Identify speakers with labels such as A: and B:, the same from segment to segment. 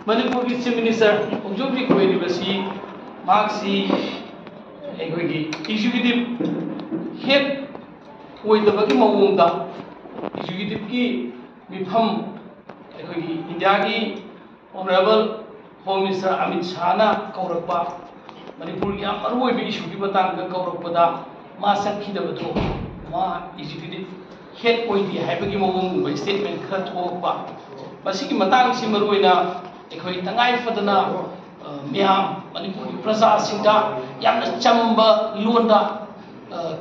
A: मनपुर की chief minister होंजोबी कोइरिबसी मार्क्सी एकोगी एग्जीक्यूटिव हेड ओइदबगी मवोंदा एग्जीक्यूटिव की मिफम एकोगी इंडिया की honourable home minister Amit Shah ना कौरपा मनपुर की मरुओइबी इशू की बतांग कौरपदा मा सखिदबथो मा एग्जीक्यूटिव हेड ओइदी हाइबगी मवोंग स्टेटमेंट खरा थोकपा मसिगी मतंग सि मरुइना एखोई तंगाई फदना म्याम मनपुर की प्रजा सिंदा यामना चंबा लोंदा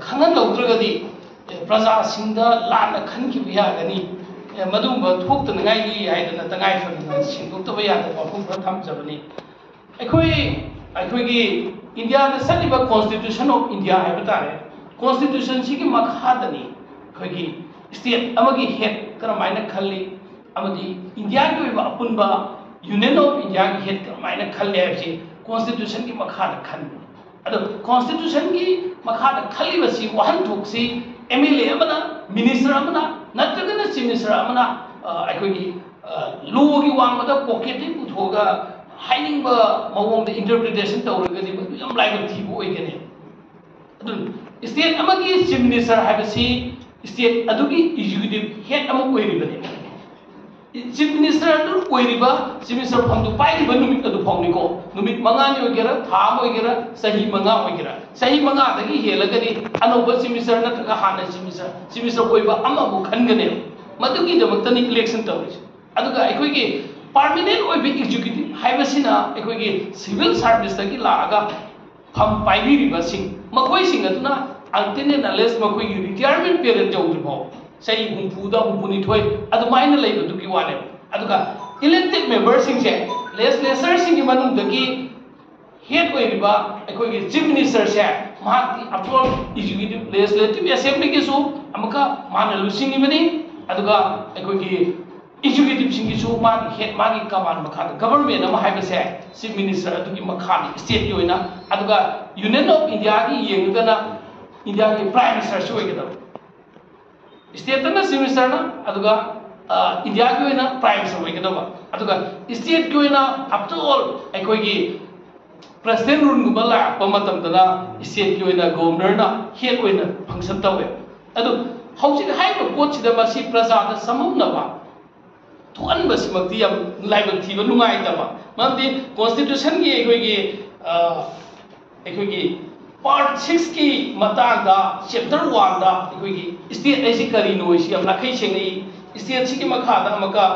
A: खंगन लौद्रगदी प्रजा सिंदा लाना खनखि बियागनी मदुंबा थोक्तनगाई गी हाइदना तंगाई फदना सिंदोक्तबा यादा वाफम खरा थमजबनी अखोई इंडिया दा सलिबा कॉन्स्टिट्यूशन ऑफ इंडिया हाइबा तारे कॉन्स्टिट्यूशन सिगी मखादनी अखोई स्टेट अमगी हेड करमाइना खल्ली अमदी इंडिया की अपुनबा यूनियन ऑफ इंडिया की हेड करमाइना खल्ले है कॉन्स्टिट्यूशन की मखाद खन अदो कॉन्स्टिट्यूशन की मखाद खल्ली बसी वहन थोक्सी एमएलए अमना मिनिस्टर अमना नत्रगना चीफ मिनिस्टर अमना अखोई लॉ की वांगदा पॉकेट दी पुथोगा हाइनिंग मवोंग इंटरप्रिटेशन तौरगदी यम लाइब थीबो ओइगने अदु स्टेट अमगी चीफ मिनिस्टर हाइबसी स्टेट अदुगी एग्जीक्यूटिव हेड अम ओइरिबने चीफ मिनिस्टर चीफ मिनिस्टर फंदु पाइब नुमित अदु फाउनिको नुमित मंगानी ओइगेरा थाम ओइगेरा सही मंगा ओइगेरा सही मंगा दगी हेलगदी अनोबा चीफ मिनिस्टर नतगा हाना चीफ मिनिस्टर कोइबा अमबु खनगने मदुगी दमक्तनी इलेक्शन तौरिस अदुगा अखोइगी परमानेंट ओइबि एग्जीक्यूटिव हाइबसिना अखोइगी सिविल सर्विस तगी लागा फम पाइबिरिबा सिंग मखोइ सिंग अदुना अंतिने नलेस मखोइगी रिटायरमेंट पीरियड जौद्रिफाउ सही हुंफुदा हुंफुनिथोय अदुमाइना लेबदुगी वाने अदुगा इलेक्टेड मेंबर्स सिंग से लेजिस्लेचर सिंग की मनुंगदगी हेड ओइरिबा अखोइगी चीफ मिनिस्टर से माकी अप्रोल एग्जीक्यूटिव लेजिस्लेटिव असेंबली के सु अमका माना लुसिंगिबनी अदुगा अखोइगी एग्जीक्यूटिव सिंग की सु माकी हेड माकी कमान मखा गवर्नमेंट अमा हाइबसे चीफ मिनिस्टर अदुगी मखा स्टेट की ओइना अदुगा यूनियन ऑफ इंडिया की येंगदना इंडिया की प्राइम मिनिस्टर से ओइगदा स्टेट ना चीफ मिनिस्टर ना अदुगा इंडिया की ओइना प्राइम मिनिस्टर ओइगदबा अदुगा स्टेट की ओइना आफ्टर ऑल अखोइगी प्रेसिडेंट रूल गुबा लापा मतमदना स्टेट की ओइना गवर्नर ना हेड ओइना फंक्शन तवे अदु हौजिक हाइबा पोटसिदा मसी प्रजादा सममनबा थोअनबसिमक्ति यम लाइबक थीबा नुंगाइदबा ममदि कॉन्स्टिट्यूशन की अखोइगी पार्ट 6 की मतांगा चैप्टर 1 दा अखोइगी स्टेट ऐसी करीनो इसी हम लखै सेंगई स्टेट सी की मखादा अमका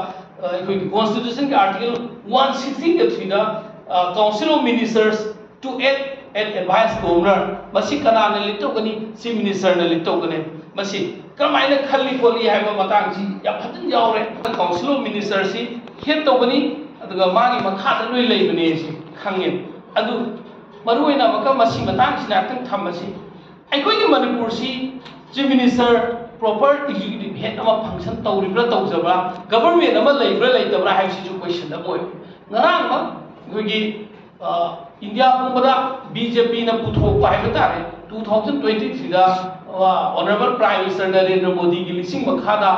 A: अखोइगी कॉन्स्टिट्यूशन के आर्टिकल 116 के 3 दा council of ministers to act and advise governor मसी कनाने लिटोगनी चीफ मिनिस्टर ने लिटोगने मसी करमाइना खल्ली कोली हाइबा मतांग सी या फतन यावरे काउंसिल ऑफ मिनिस्टर सी हेड तोगनी अदुगा मागी मखादा लोइ लेबने सी खंगे अदु मरुइना मका मसी मतांग सिना तंग थमसी अखोइगी मनपुर सी chief minister proper executive head अमा फंक्शन तौरिब्रा तौजबा गवर्नमेंट अमा लेब्रा लेतबरा हाइसी जो क्वेश्चन दा बोय ngaraang ma अखोइगी इंडिया पुंबदा बीजेपी ना पुथोक पाइबा तारे 2023 दा honourable prime minister Narendra Modi की लिसिंग मखादा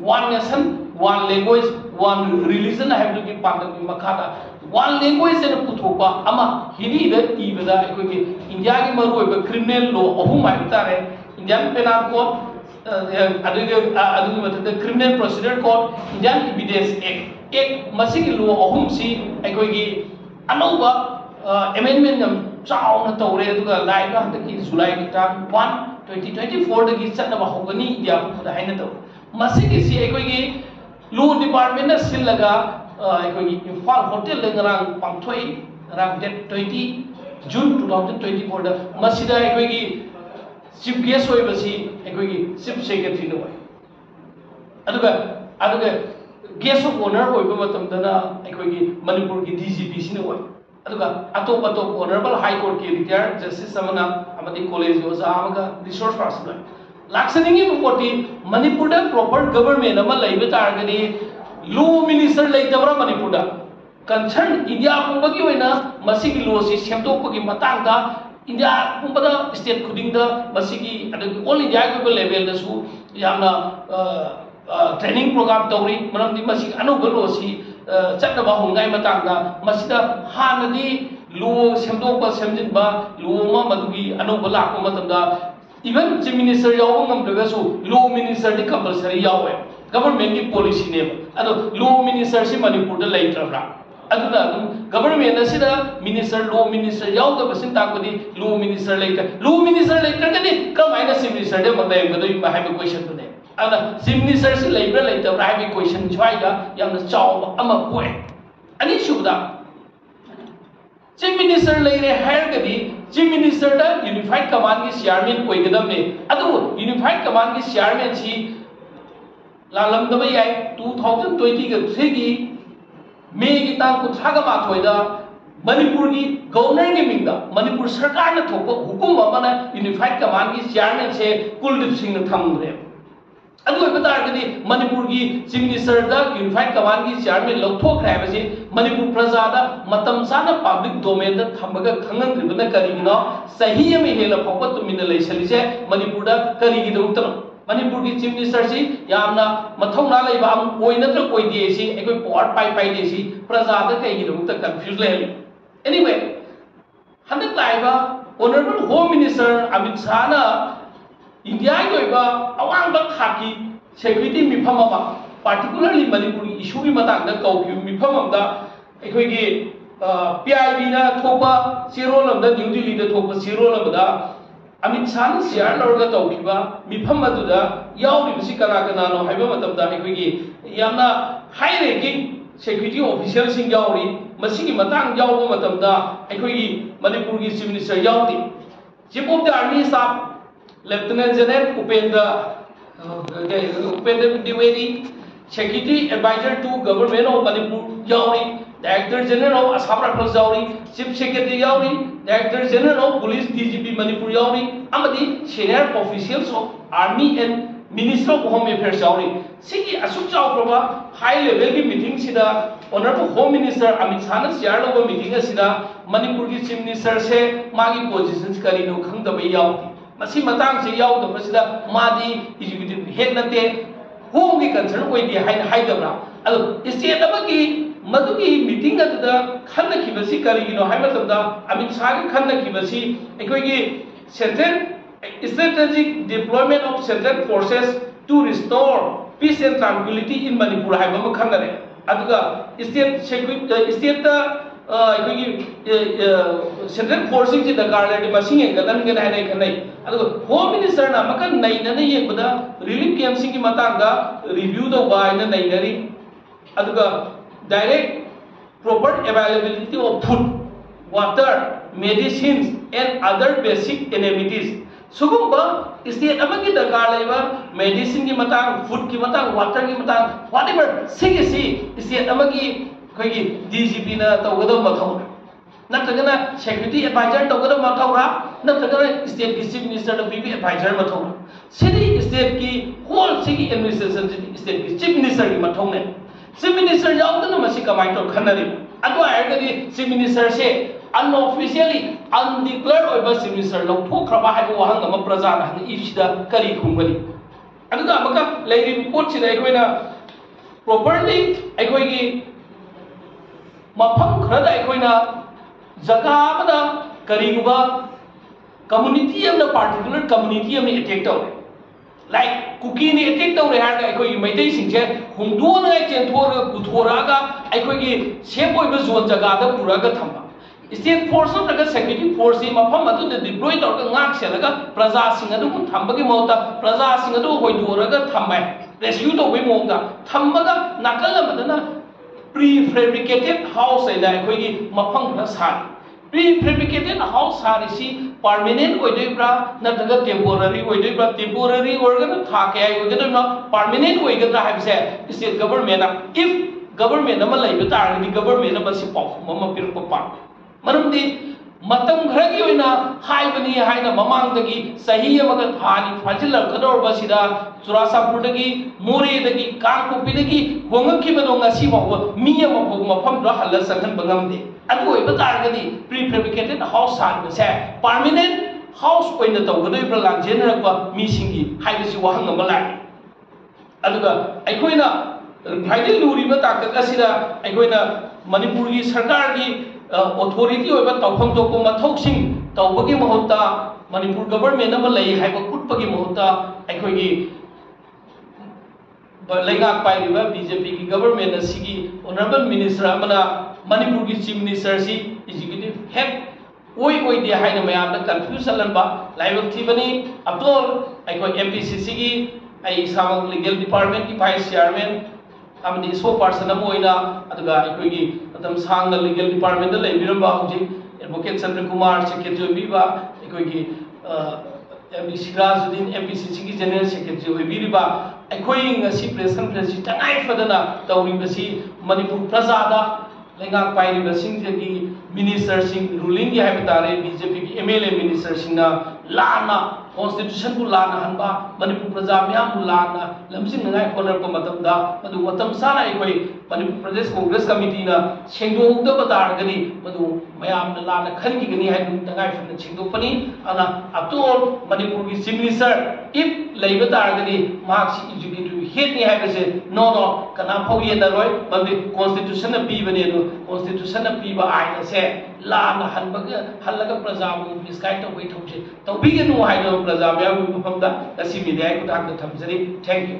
A: one nation one language one religion हाइबदु की पांडक मखादा वन लैंग्वेज ने पुथोपा अमा हिंदी दा इबदा अखोइगी इंडिया की मरुइबा क्रिमिनल लॉ अहुम हाइबा तारे इंडियन पेनल कोड अदुगी मथक criminal procedure code Indian evidence act मसिगी लॉ अहुम सी अखोइगी अनौबा अमेंडमेंट नम चाउना तौरे अदुगा लाइबा हंदकी जुलाई की टाइम 1 2024 दगी चटनबा होगनी इंडिया पुदा हाइना तौ मसिगी सी अखोइगी लॉ डिपार्टमेंट ना सिलगा अखोइगी इम्फाल होटल लेंगरांग पांथोई रांग डेट 20 जून 2024 दा मसिदा अखोइगी चीफ गेस्ट होइबसी अखोइगी चीफ सेक्रेटरी नो अदुगा गेस्ट ऑफ ऑनर होइबा मतमदना अखोइगी मणिपुर की डीजीपी सिने होय अदुगा अतोप ऑनरेबल हाई कोर्ट की रिटायर्ड जस्टिस समना अमदी कॉलेज ओजा अमगा रिसोर्स पर्सन लाक्सनिंगी पोटी मणिपुर दा प्रॉपर गवर्नमेंट अमा लैबा तारगनी लॉ मिनिस्टर लेतबरा मणिपुर दा कंसर्न इंडिया पुंबगी होइना मसिगी लॉ सि सेमदोकपगी मतांगदा इंडिया पुंबदा स्टेट खुदिंग दा मसिगी अदगी ऑल इंडिया को लेवल दसु यामना ट्रेनिंग प्रोग्राम तौरी मरमदी मसिगी अनुभव सी चटबा होंगाई मतंगा मसिदा हानदी लो सेमदोक सेमजिनबा लो मदुगी अनुभव लाको मतंगा इवन चीफ मिनिस्टर याव ngam लो मिनिस्टर दी कंपलसरी यावे गवर्नमेंट की पॉलिसी ने अदो लो मिनिस्टर से मणिपुर दा लेत्रब्रा अदुना गवर्नमेंट असिदा मिनिस्टर लो मिनिस्टर याव दा बसिन ताकदी लो मिनिस्टर लेत्रगदी कमाइना चीफ मिनिस्टर दे मदे गदोई हाइबे क्वेश्चन तुने अदा चीफ मिनिस्टर से लेब्रा लेतब्रा हाइबे क्वेश्चन छवाइगा यामना चाव अमा पोए अनि सुबदा चीफ मिनिस्टर लेरे हायरगदी चीफ मिनिस्टर दा यूनिफाइड कमांड की चेयरमैन ओइगदमने अदु यूनिफाइड कमांड की चेयरमैन सी लालमदबा याय 2020 के सेगी मे की तांग कुथागा माथोइदा मणिपुर की गवर्नर के मिंदा मणिपुर सरकार ने थोप हुकुम अमना यूनिफाइड कमांड की चेयरमैन से कुलदीप सिंह ने थमरे अदु बतारगदी मणिपुर की चीफ मिनिस्टर दा यूनिफाइड कमांड की चेयरमैन लौथोखरे बसे मणिपुर प्रजा दा मतम साना पब्लिक डोमेन दा थमगा खंगंग्रिबना करिगिनो सही में हेला फपत तुमिन लेसलिसे मणिपुर दा करिगि दुतनो मणिपुर की चीफ मिनिस्टर सी यामना मथौना लेबा कोई नत्र कोई देसी एकोई पावर पाई देसी प्रजा दा कई गिदमुक्त कंफ्यूज ले एनीवे हंदक लाइबा honourable home minister Amit Shah ना इंडिया की ओइबा अवांग थाकी सिक्योरिटी मिफम अमा पार्टिकुलरली मणिपुर की इशू की मतंग दा कौकी मिफम अमदा एकोई की पीआईबी ना थोपा सिरोल अमदा न्यू दिल्ली दा थोपा सिरोल अमदा अमित शाह ने शेयर लौरगा तौखिबा मिफम अदुदा यावरिबसि कना कनानो हाइबा मतमदा एकोइगी यामना हाई रैंकिंग सिक्योरिटी ऑफिशियल सिंग यावरी मसिगी मतंग यावबा मतमदा एकोइगी मणिपुर की चीफ मिनिस्टर यावदी chief of the army staff lieutenant general Upendra Dwivedi secretary adviser to government of Manipur यावरी director general of Assam rifles यावरी चीफ सेक्रेटरी यावरी director general of police DGP Manipur यावरी अमदी senior officials of army and minister of home affairs यावरी सिगी असुक चावप्रबा high level की meeting सिदा honourable home minister Amit Shah ने शेयर लोगो मीटिंग सिदा मणिपुर की चीफ मिनिस्टर से मागी पोजीशंस करिनो खंगदबे यावती मसी मतंग से यावदबसिदा मादी एग्जीक्यूटिव हेड नते होम की कंसर्न ओइदि हाइदबरा अदो स्टेट अबकी मधुगी मीटिंग अदुदा खन्नखिबसी करिगिनो हाइमतमदा अमित शाह की खन्नखिबसी एकोइगी central strategic deployment of central forces to restore peace and tranquillity in Manipur हाइबम खंगरे अदुगा स्टेट सेंट्रल फोर्सिंग से दरकार लेदि मसिंग एंगलन गन हाइनै खनै अदुगा होम मिनिस्टर ना मकन नैनने येबदा रिलीफ कैंपसिंग की मतंगा रिव्यू दो बायना नैनरी अदुगा direct proper availability of food, water, medicines and other basic amenities. Sugumba state amagi darkar laiba medicine ki matang, food ki matang, water ki matang, whatever sigi state amagi khoi DGP na tawgada mathau natragana security advisor tawgada mathau ra natragana state ki chief minister da PP advisor mathau sidi state ki whole sigi administration state ki chief minister ki mathau ne chief minister यावदना मसी कमाई तो खनरी अदो आयगदी chief minister से unofficially undeclared ओइबा chief minister लौथोखरबा हाइबो वहंग अमा प्रजा ना हंग इसिदा करी खुंगबनी अदुगा अमका लेरि रिपोर्ट सिदा एकोइना प्रॉपर्ली एकोइगी मफम खरदा एकोइना जगा अमदा करीगुबा कम्युनिटी अमना पार्टिकुलर कम्युनिटी अमनी अटैक तौरे लाइक कुकी ने अटैक तौरे हारगा एकोइगी मैतै सिंगसे हुंदोना चेंथोर पुथोरागा एकोइगी सेफ ओइबा जोन जगादा पुरागा थम्बा स्टेट फोर्स नत्रगा सेक्युरिटी फोर्स इ मफम अदु डिप्लॉय तौरगा ngak सेलगा प्रजा सिंग अदु थम्बगे मौता प्रजा सिंग अदु होइदोरगा थम्बाय रेस्क्यू तौबे मोंगा थम्बगा नाकल अमदना प्री फैब्रिकेटेड हाउस एदा एकोइगी मफम खरा सारी प्री फैब्रिकेटेड हाउस सारिसी परमानेंट ओइदोइब्रा नत्रगा टेम्पोररी ओरगन थाके ओइगदोइब्रा परमानेंट ओइगद्रा हाइबसे स्टेट गवर्नमेंट इफ गवर्नमेंट अमा लैबा तारगदि गवर्नमेंट अमा सि पाउखुम अमा पिरप पा मरमदि मतम खरगी ओइना हाइबनी हाइना ममांगदगी सही अमग थानी फाजिलरकदोरबसिदा चुरासापुरदगी मोरेदगी कांगपोपीदगी होंगखिबदो ngasi बाव मी अमा फो मफम दो हल्ला संगन बंगमदे अदु ओइबा तारगदी प्रीफेब्रिकेटेड हाउस सानबसे परमानेंट हाउस ओइना तौगदोइब्रा लांजेनरकबा मीसिंगी हाइबसी वहंग अमा लाइ अदुगा अखोइना ख्वाइदि लुरिबा ताकत असिदा अखोइना मणिपुर की सरकार की ऑथोरिटी होइबा तौफम तोको मथौसिंग तौबगी महत्ता मणिपुर गवर्नमेंट अमा लई हाइबा उटपगी महत्ता अखोइगी लेगाक पाइरिबा बीजेपी की गवर्नमेंट असिगी ऑनरेबल मिनिस्टर अमना मणिपुर की चीफ मिनिस्टर सी एग्जीक्यूटिव हेड ओइ दे हाइना मयाम दा कंफ्यूजन लनबा लाइव थीबनी अब्दुल अखोइ एमपीसीसी की आई सामग लीगल डिपार्टमेंट की वाइस चेयरमैन अमदी सो पर्सन अमोइना अदुगा अखोइगी मतम सांगना लीगल डिपार्टमेंट दा लेबिरबा हौजी एडवोकेट चंद्र कुमार सेक्रेटरी ओइबिबा अखोइगी एमडी सिराजुद्दीन एमपीसीसी की जनरल सेक्रेटरी ओइबिरिबा अखोइ ngasi press conference तंगाइ Fadna तौरिबसी Manipur प्रजादा लेगाक पाइरिबा सिंगजगी minister सिंग रूलिंग की हाइबा तारे बीजेपी की एमएलए मिनिस्टर सिंगना लाना कॉन्स्टिट्यूशन को लाना हनबा मणिपुर प्रजा म्याम को लाना लमसिंग नगाय होनरप मतमदा मदु मतम साना अखोइ मणिपुर प्रदेश कांग्रेस कमिटी ना सेंगदोगदब तारगनी मदु मयाम ना लाना खनगिगनी हाइदु तंगाइ फदना सेंगदोपनी अना अतोल मणिपुर की चीफ मिनिस्टर इफ लेबा तारगनी मार्क्स एग्जीक्यूटिव हेड नि हाइबसे नो कना फौ येनरोय मबि कॉन्स्टिट्यूशन ना पीबने दो कॉन्स्टिट्यूशन ना पीबा आइन से लाना हनबग हल्लग प्रजा मु मिसगाइड तौबै थौजे तौबिगनु हाइदो प्रजा म्याम मफमदा असी मीडिया को ताक थमजरी थैंक यू।